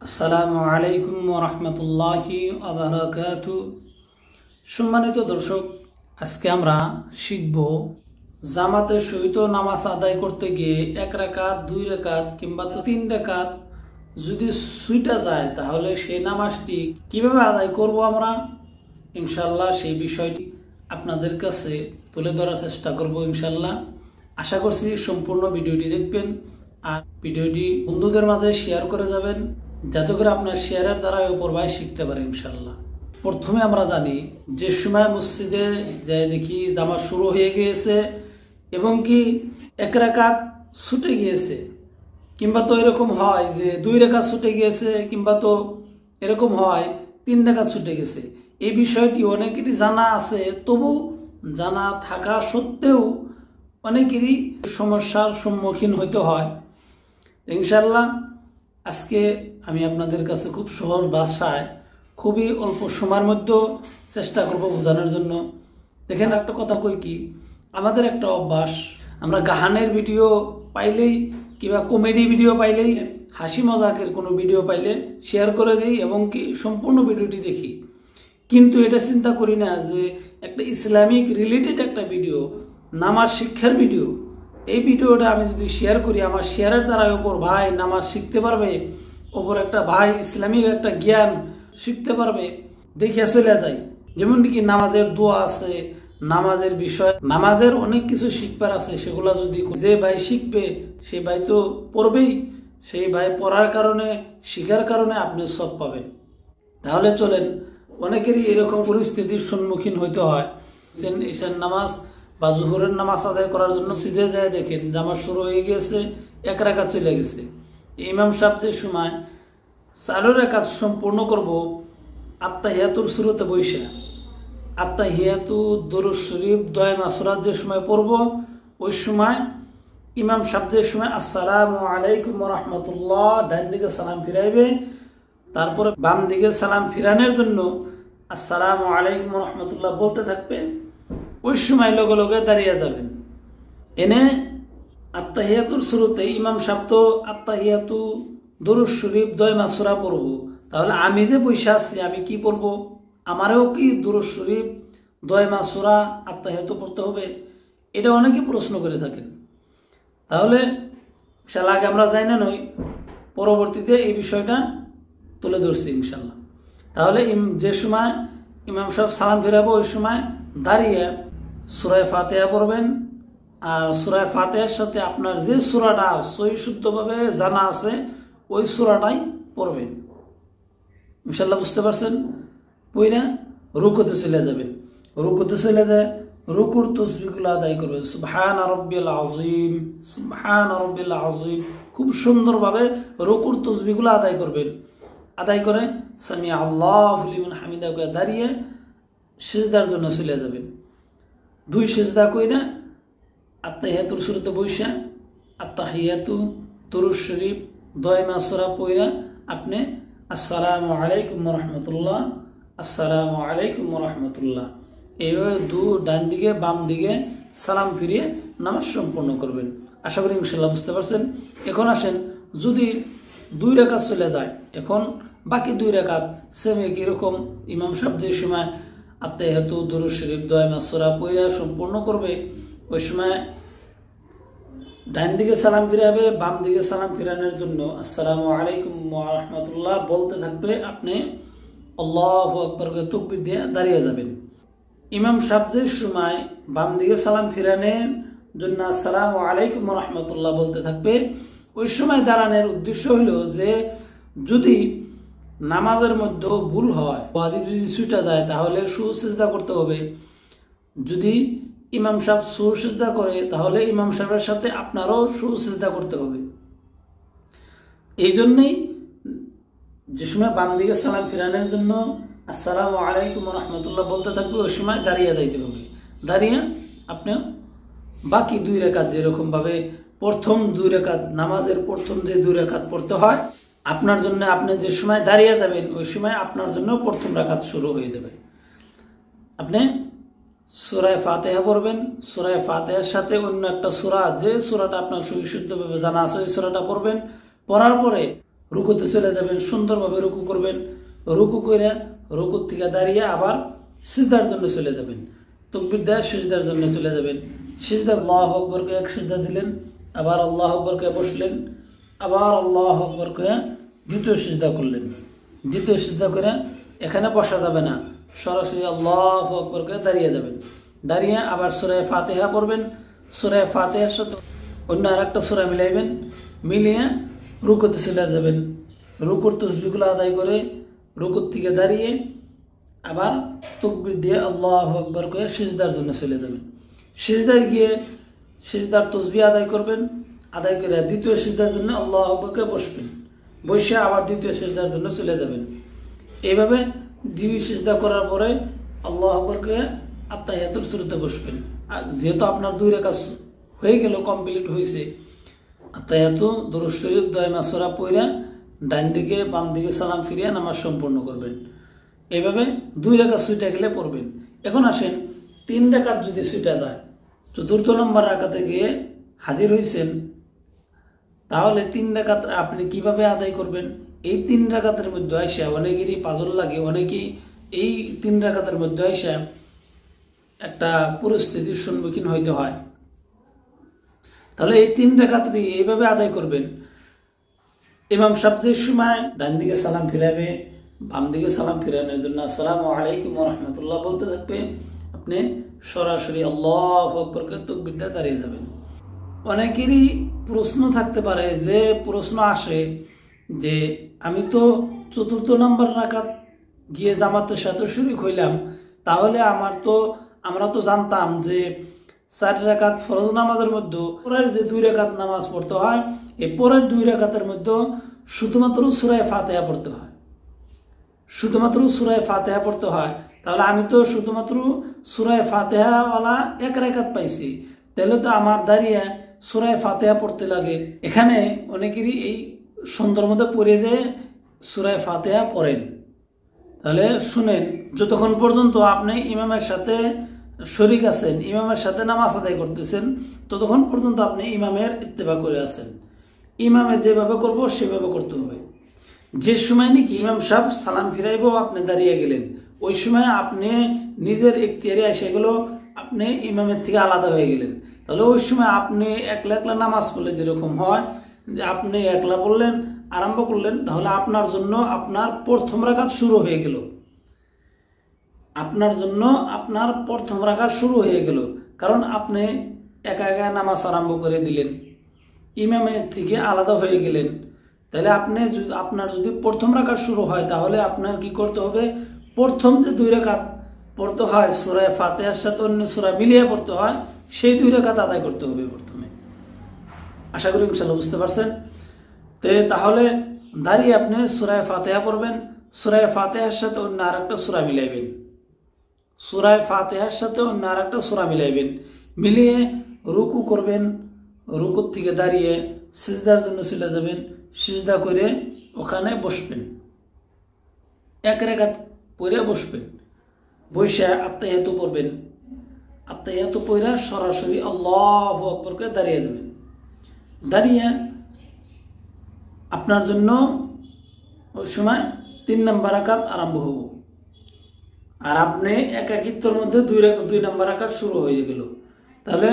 আসসালামু আলাইকুম ওয়া রাহমাতুল্লাহি ওয়া বারাকাতুহু। সম্মানিত দর্শক, আজকে আমরা শিখব জামাতে সহিত নামাজ আদায় করতে গিয়ে এক রাকাত, দুই রাকাত কিংবা তিন রাকাত যদি ছুটা যায় তাহলে সেই নামাজটি কিভাবে আদায় করব আমরা ইনশাআল্লাহ সেই বিষয়টি আপনাদের কাছে তুলে ধরার চেষ্টা করব ইনশাআল্লাহ। আশা করছি সম্পূর্ণ ভিডিওটি দেখবেন আর ভিডিওটি বন্ধুদের মাঝে শেয়ার করে যাবেন যাতে করে আপনার শেয়ারের দ্বারা অপর ভাই শিখতে পারে ইনশাআল্লাহ। প্রথমে আমরা জানি যে সময় মসজিদে যাই দেখি জামাত শুরু হয়ে গিয়েছে এবং কি এক রাকাত ছুটে গিয়েছে কিংবা তো এরকম হয় যে দুই রাকাত ছুটে গিয়েছে কিংবা তো এরকম হয় তিন রাকাত ছুটে গেছে। এই বিষয়টি অনেকেরই জানা আছে, তবু জানা থাকা সত্ত্বেও অনেকেরই সমস্যার সম্মুখীন হইতে হয়। ইনশাআল্লাহ আজকে আমি আপনাদের কাছে খুব সহজ ভাষায় খুবই অল্প সময়ের মধ্যে চেষ্টা করব বোঝানোর জন্য। দেখেন, একটা কথা কই কি, আমাদের একটা অভ্যাস, আমরা গাহানের ভিডিও পাইলেই কিংবা কমেডি ভিডিও পাইলেই, হাসি মজাকের কোনো ভিডিও পাইলে শেয়ার করে দিই এবং কি সম্পূর্ণ ভিডিওটি দেখি, কিন্তু এটা চিন্তা করি না যে একটা ইসলামিক রিলেটেড একটা ভিডিও, নামাজ শিক্ষার ভিডিও, এই ভিডিওটা আমি যদি শেয়ার করি আমার শেয়ারের দ্বারা ওপর ভাই নামাজ শিখতে পারবে, ওপর একটা ভাই ইসলামিক একটা জ্ঞান শিখতে পারবে, দেখে চলে যায়। যেমন কি নামাজের দোয়া আছে, নামাজের বিষয়, নামাজের অনেক কিছু শিখবার আছে, সেগুলা যদি যে ভাই শিখবে সে ভাই তো পড়বেই, সেই ভাই পড়ার কারণে শিখার কারণে আপনি সব পাবেন। তাহলে চলেন, অনেকেরই এরকম পরিস্থিতির সম্মুখীন হইতে হয়। ঈশার নামাজ বা জোহরের নামাজ আদায় করার জন্য সিধে যায়, দেখেন জামাত শুরু হয়ে গেছে, এক রাকাত চলে গেছে। ইমাম সাহেব যে সময় 4 রাকাত সম্পূর্ণ করব আত্তাহিয়াতুর শুরুতে বৈশা, আত্তাহিয়াতু দরুদ শরীফ দোয়া সূরা যে সময় পড়ব, ওই সময় ইমাম সাহেব যে সময় আসসালামু আলাইকুম ওয়া রাহমাতুল্লাহ ডান দিকে সালাম ফিরাইবে, তারপরে বাম দিকে সালাম ফিরানোর জন্য আসসালামু আলাইকুম ওয়া রাহমাতুল্লাহ বলতে থাকবে। ওই সময় লগে লগে দাঁড়িয়ে যাবেন। এনে আত্তাহিয়াতুর শুরুতে ইমাম সাহেব তো আত্তাহিয়াতু দরুদ শরীফ দোয়া সূরা পড়ব, তাহলে আমি যে বসে আছি আমি কি পড়ব? আমারও কি দরুদ শরীফ দোয়া সূরা আত্তাহিয়াতু পড়তে হবে? এটা অনেকে প্রশ্ন করে থাকেন। তাহলে ইনশাআল্লাহ আগে আমরা যাই না নই, পরবর্তীতে এই বিষয়টা তুলে ধরছি ইনশাআল্লাহ। তাহলে যে সময় ইমাম সাহেব সালাম ফিরাবো ওই সময় দাঁড়িয়ে সূরা ফাতিহা পড়বেন, আর সূরা ফাতিহার সাথে আপনার যে সূরাটা সহি শুদ্ধভাবে জানা আছে ওই সূরাটাই পড়বেন ইনশাআল্লাহ। বুঝতে পারছেন? পইরা রুকুতে চলে যাবেন, রুকুতে চলে যায় রুকুর তাসবিহগুলো আদায় করবেন, সুবহানা রাব্বিল আযীম, সুবহানা রাব্বিল আযীম, খুব সুন্দরভাবে রুকুর তাসবিহগুলো আদায় করবেন। আদায় করে সামি আল্লাহু লিমান হামিদা করে দাঁড়িয়ে সিজদার জন্য চলে যাবেন। 2 সিজদা কইরা আত্তাহিয়াতুর শুরুতে বইসা আত্তাহিয়াতু দরুদ শরীফ দোয়া সূরা পড়া আপনি আসসালামু আলাইকুম ওয়া রাহমাতুল্লাহ, আসসালামু আলাইকুম ওয়া রাহমাতুল্লাহ, এইভাবে ডান দিকে বাম দিকে সালাম ফিরিয়ে নামাজ সম্পন্ন করবেন। আশা করি ইনশাআল্লাহ বুঝতে পারছেন। এখন আসেন, যদি 2 রাকাত চলে যায়, এখন বাকি 2 রাকাত সেম একই রকম ইমাম সাহেব যে সময় আত্তাহিয়াতু দরুদ শরীফ দোয়া সূরা পড়া সম্পূর্ণ করবে ওই সময় ডান দিকে সালাম ফিরাবে, বাম দিকে সালাম ফিরানোর জন্য আসসালামু আলাইকুম ওয়া রাহমাতুল্লাহ বলতে থাকবে, আপনি আল্লাহু আকবার করে তাকবীর দিয়ে দাঁড়িয়ে যাবেন। ইমাম সাহেব যে সময় বাম দিকে সালাম ফিরানোর জন্য আসসালামু আলাইকুম ওয়া রাহমাতুল্লাহ বলতে থাকবে, ওই সময় দাঁড়ানোর উদ্দেশ্য হলো যে যদি নামাজের মধ্যে ভুল হয়, ওয়াজিব যদি ছুটে যায় তাহলে সুসিজদা করতে হবে। যদি ইমাম সাহেব সুসিজদা করে তাহলে ইমাম সাহেবের সাথে আপনারও সুসিজদা করতে হবে। এই জন্যই যে সময় বাম দিকে সালাম ফিরানোর জন্য আসসালামু আলাইকুম ওয়া রাহমাতুল্লাহ বলতে থাকবে ওই সময় দাঁড়িয়ে যাইতে হবে। দাঁড়িয়ে আপনি বাকি 2 রাকাত যেরকম ভাবে প্রথম 2 রাকাত নামাজের প্রথম যে 2 রাকাত পড়তে হয় আপনার জন্য, আপনি যে সময় দাঁড়িয়ে যাবেন ওই সময় আপনার জন্য প্রথম রাকাত শুরু হয়ে যাবে। আপনি সূরা ফাতিহা পড়বেন, সূরা ফাতিহার সাথে অন্য একটা সূরা, যে সূরাটা আপনার সুবিশুদ্ধভাবে জানা আছে ওই সূরাটা পড়বেন। পড়ার পরে রুকুতে চলে যাবেন, সুন্দরভাবে রুকু করবেন। রুকু করে রুকুর থেকে দাঁড়িয়ে আবার সিজদার জন্য চলে যাবেন। তাকবীর দিয়ে সিজদার জন্য চলে যাবেন। সিজদা আল্লাহু আকবার কে এক সিজদা দিলেন, আবার আল্লাহু আকবার কে বসলেন, আবার আল্লাহু আকবার কে দ্বিতীয় সিজদা করলেন। দ্বিতীয় সিজদা করে এখানে বসা যাবে না, সরাসরি আল্লাহু আকবার কে দাঁড়িয়ে যাবেন। দাঁড়িয়ে আবার সূরা ফাতিহা পড়বেন। সূরা ফাতিহার সাথে অন্য আরেকটা সূরা মিলাইবেন, মিলিয়ে রুকুতে চলে যাবেন। রুকুর তাসবিহগুলো আদায় করে রুকুর থেকে দাঁড়িয়ে আবার তাকবীর দিয়ে আল্লাহু আকবার করে সিজদার জন্য চলে যাবেন। সিজদায় গিয়ে সিজদার তাসবিহ আদায় করবেন। আদায় করে দ্বিতীয় সিজদার জন্য আল্লাহু আকবার করে বসবেন। বসে আবার দ্বিতীয় সিজদার জন্য চলে যাবেন। এইভাবে দুই সিজদা করার পরে আল্লাহু আকবার করে আত্তাহিয়াতুর শুরুতে বসবেন। আর যেহেতু আপনার 2 রাকাত হয়ে গেল, কমপ্লিট হয়েছে, আত্তাহিয়াতু দুরূদ শরীফ দয়মা সূরা পড়া ডান দিকে বাম দিকে সালাম ফিরিয়ে নামাজ সম্পূর্ণ করবেন। এইভাবে 2 রাকাত ছুটে গেলে পড়বেন। এখন আসেন 3 রাকাত যদি ছুটে যায়, চতুর্থ নম্বর রাকাতে গিয়ে হাজির হয়েছেন, তাহলে 3 রাকাত আপনি কিভাবে আদায় করবেন? এই 3 রাকাতের মধ্যে আইসা অনেকেরই পাজল লাগে, অনেকেই এই 3 রাকাতের মধ্যে আইসা একটা পরিস্থিতির সম্মুখীন হইতে হয়। তাহলে এই 3 রাকাতই এইভাবে আদায় করবেন। ইমাম সাহেব যে সময় ডান দিকে সালাম ফিরাবে, বাম দিকে সালাম ফিরানোর জন্য আসসালামু আলাইকুম ওয়া রাহমাতুল্লাহ বলতে থাকবে, আপনি সরাসরি আল্লাহু আকবার করে তাকবীর দিয়ে দাঁড়িয়ে যাবেন। অনেকেরই প্রশ্ন থাকতে পারে, যে প্রশ্ন আসে যে আমি তো চতুর্থ নম্বর রাকাত গিয়ে জামাতের সাথে শরীক হইলাম, তাহলে আমরা তো জানতাম যে 4 রাকাত ফরজ নামাজের মধ্যে পরের যে 2 রাকাত নামাজ পড়তে হয়, এই পরের 2 রাকাতের মধ্যে শুধুমাত্র সূরা ফাতিহা পড়তে হয়, শুধুমাত্র সূরা ফাতিহা পড়তে হয়। তাহলে আমি তো শুধুমাত্র সূরা ফাতিহা ওয়ালা 1 রাকাত পাইছি, তাহলে তো আমার দাঁড়িয়ে সূরা ফাতিহা পড়তে লাগে। এখানে অনেকেরই এই সন্দেহের মধ্যে পড়ে যে সূরা ফাতিহা পড়েন। তাহলে শুনেন, যতক্ষণ পর্যন্ত আপনি ইমামের সাথে শরীক আছেন, ইমামের সাথে নামাজ আদায় করতেছেন, ততক্ষণ পর্যন্ত আপনি ইমামের ইত্তেবা করে আছেন। ইমামে যেভাবে করবো সেভাবে করতে হবে। যে সময় নাকি ইমাম সাহেব সালাম ফিরাইব আপনি দাঁড়িয়ে গেলেন, ওই সময় আপনি নিজের ইখতিয়ারে এসে গেলো, আপনি ইমামের থেকে আলাদা হয়ে গেলেন। তাহলে ওই সময় আপনি একলা একলা নামাজ পড়লে যেরকম হয়, যে আপনি একলা পড়লেন, আরম্ভ করলেন, তাহলে আপনার জন্য আপনার প্রথম রাকাত শুরু হয়ে গেল, আপনার জন্য আপনার প্রথম রাকাত শুরু হয়ে গেল। কারণ আপনি একা একা নামাজ আরম্ভ করে দিলেন, ইমামের থেকে আলাদা হয়ে গেলেন। তাহলে আপনার যদি প্রথম রাকাত শুরু হয়, তাহলে আপনার কি করতে হবে? প্রথম যে 2 রাকাত পড়তে হয়, সূরা ফাতিহার সাথে অন্য সূরা মিলিয়ে পড়তে হয়, সেই 2 রাকাত আদায় করতে হবে প্রথমে। আশা করি ইনশাআল্লাহ বুঝতে পারছেন। তাহলে দাঁড়িয়ে আপনি সূরা ফাতিহা পড়বেন, সূরা ফাতিহার সাথে অন্য আরেকটা সূরা মিলাইবেন, সূরা ফাতিহার সাথে অন্য আরেকটা সূরা মিলাইবেন, মিলিয়ে রুকু করবেন। রুকুর থেকে দাঁড়িয়ে সিজদার জন্য চলে যাবেন, সিজদা করে ওখানে বসবেন, 1 রাকাত পড়ে বসবেন। বসে আত্তাহিয়াতু পড়বেন, আত্তাহিয়াতু পড়ে সরাসরি আল্লাহু আকবার করে দাঁড়িয়ে যাবেন। দাঁড়িয়ে আপনার জন্য ওই সময় 3 নম্বর রাকাত আরম্ভ হব, আর আপনি একাকিত্বের মধ্যে 2 নম্বর রাকাত শুরু হয়ে গেল। তাহলে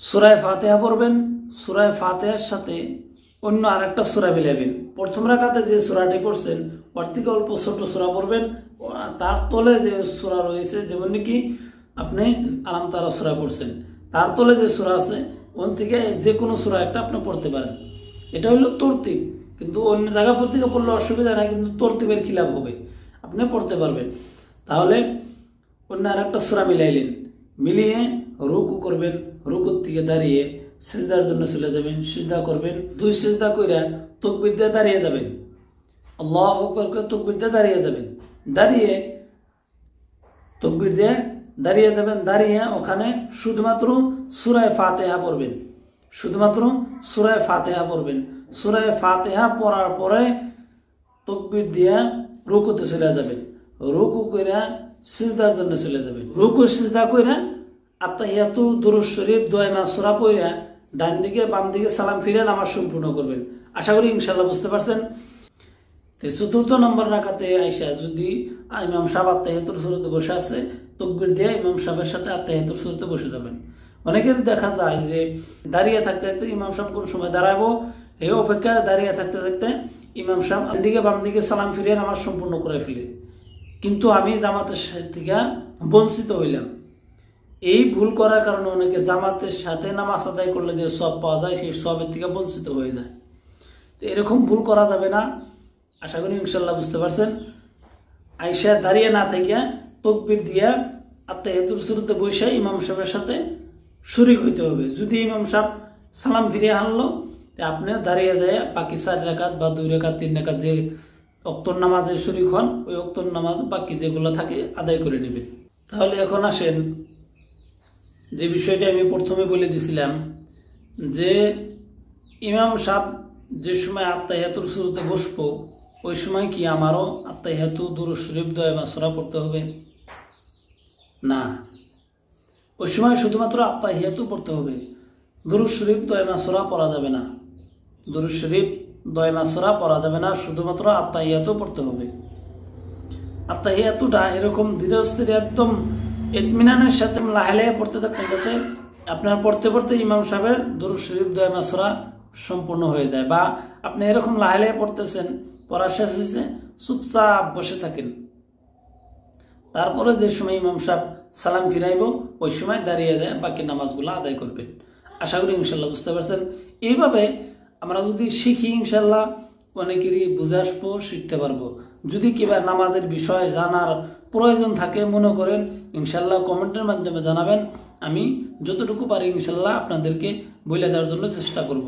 সূরা ফাতিহা পড়বেন, সূরা ফাতিহার সাথে অন্য আরেকটা সূরা মিলাবেন। প্রথম রাকাতে যে সূরাটি পড়ছেন ওর থেকে অল্প ছোট সূরা পড়বেন, তার তলে যে সূরা রয়েছে, যেমন নাকি আপনি আলাম তারা সূরা পড়ছেন, তার তলে যে সূরা আছে ওন থেকে যে কোনো সূরা একটা আপনি পড়তে পারেন। এটা হলো তরতিব, কিন্তু অন্য জায়গা থেকে পড়লে অসুবিধা নাই, কিন্তু তরতিবের খিলাফ হবে, আপনি পড়তে পারবেন। তাহলে অন্য আরেকটা সূরা মিলাইলেন, মিলিয়ে রুকু করবেন, রুকুর থেকে দাঁড়িয়ে সিজদার জন্য চলে যাবেন, সিজদা করবেন, 2 সিজদা কইরা তাকবীর দিয়ে দাঁড়িয়ে যাবেন, আল্লাহু আকবার করে তাকবীর দিয়ে দাঁড়িয়ে যাবেন, দাঁড়িয়ে তাকবীর দিয়ে দাঁড়িয়ে যাবেন। দাঁড়িয়ে ওখানে শুধুমাত্র সূরা ফাতিহা পড়বেন, শুধুমাত্র সূরা ফাতিহা পড়বেন। সূরা ফাতিহা পড়ার পরে তাকবীর দিয়ে রুকুতে চলে যাবেন, রুকু কইরা সিজদার জন্য চলে যাবেন, রুকু সিজদা কইরা আত্তাহিয়াতু দুরূদ শরীফ দয়মা সূরা পড়া ডান দিকে বাম দিকে সালাম ফিরে নামাজ সম্পূর্ণ করবেন। আশা করি ইনশাল্লাহ বুঝতে পারছেন। চতুর্থ নম্বর রাকাতে আইসা যদি ইমাম সাহেব আত্তাহিয়াতুর সুরতে বসে আছে, তাকবীর দিয়ে ইমাম সাহেবের সাথে আত্তাহিয়াতুর সুরতে বসে যাবেন। অনেকের দেখা যায় যে দাঁড়িয়ে থাকতে থাকতে ইমাম সাহেব কোন সময় দাঁড়াবো এই অপেক্ষা দাঁড়িয়ে থাকতে থাকতে ইমাম সাহেব দিকে বাম দিকে সালাম ফিরিয়ে নামাজ সম্পূর্ণ করে ফেলে, কিন্তু আমি জামাতের থেকে বঞ্চিত হইলাম। এই ভুল করার কারণে অনেকে জামাতের সাথে নামাজ আদায় করলে যে সব পাওয়া যায় সেই সবের থেকে বঞ্চিত হয়ে যায়। তো এরকম ভুল করা যাবে না। আশা করি ইনশাল্লাহ বুঝতে পারছেন। আইসা দাঁড়িয়ে না থেকে তাকবীর দিয়া আত্তাহিয়াতুর সুরতে বসে ইমাম সাহেবের সাথে শরীক হইতে হবে। যদি ইমাম সাহেব সালাম ফিরিয়ে আনলো, আপনিও দাঁড়িয়ে যায় বাকি 4 রাকাত বা 2 রাকাত 3 রাকাত যে ওক্তর নামাজে শরীক হন, ওই ওক্তর নামাজ বাকি যেগুলো থাকে আদায় করে নেবেন। তাহলে এখন আসেন যে বিষয়টা আমি প্রথমে বলে দিছিলাম, যে ইমাম সাহেব যে সময় আত্তাহিয়াতুর সুরতে বসবো ওই সময় কি আমারও আত্তাহিয়াতু দুরূদ শরীফ দোয়া মাসুরা পড়তে হবে? না, ওই সময় শুধুমাত্র আত্তাহিয়াতু পড়তে হবে, দুরূদ শরীফ দোয়া মাসুরা পড়া যাবে না। দুরূদ শরীফ দোয়া মাসুরা পড়া যাবে না, শুধুমাত্র আত্তাহিয়াতু পড়তে হবে। আত্তাহিয়াতুটা এরকম ধীরে স্থিরে একদম ইতমিনানের সাথে লাহে পড়তে থাকতে যাতে আপনার পড়তে পড়তে ইমাম সাহেবের দুরূদ শরীফ দোয়া মাসুরা সম্পূর্ণ হয়ে যায়। বা আপনি এরকম লাহে পড়তেছেন, পড়া শেষ হয়েছে, চুপচাপ বসে থাকেন। তারপরে যে সময় ইমাম সাহেব সালাম ফিরাইব ওই সময় দাঁড়িয়ে যায় বাকি নামাজগুলো আদায় করবেন। আশা করি ইনশাল্লাহ বুঝতে পারছেন। এইভাবে আমরা যদি শিখি ইনশাল্লাহ অনেকেরই বুঝে আসবো, শিখতে পারবো। যদি কিবা নামাজের বিষয় জানার প্রয়োজন থাকে মনে করেন, ইনশাল্লাহ কমেন্টের মাধ্যমে জানাবেন। আমি যতটুকু পারি ইনশাল্লাহ আপনাদেরকে বলে দেওয়ার জন্য চেষ্টা করব।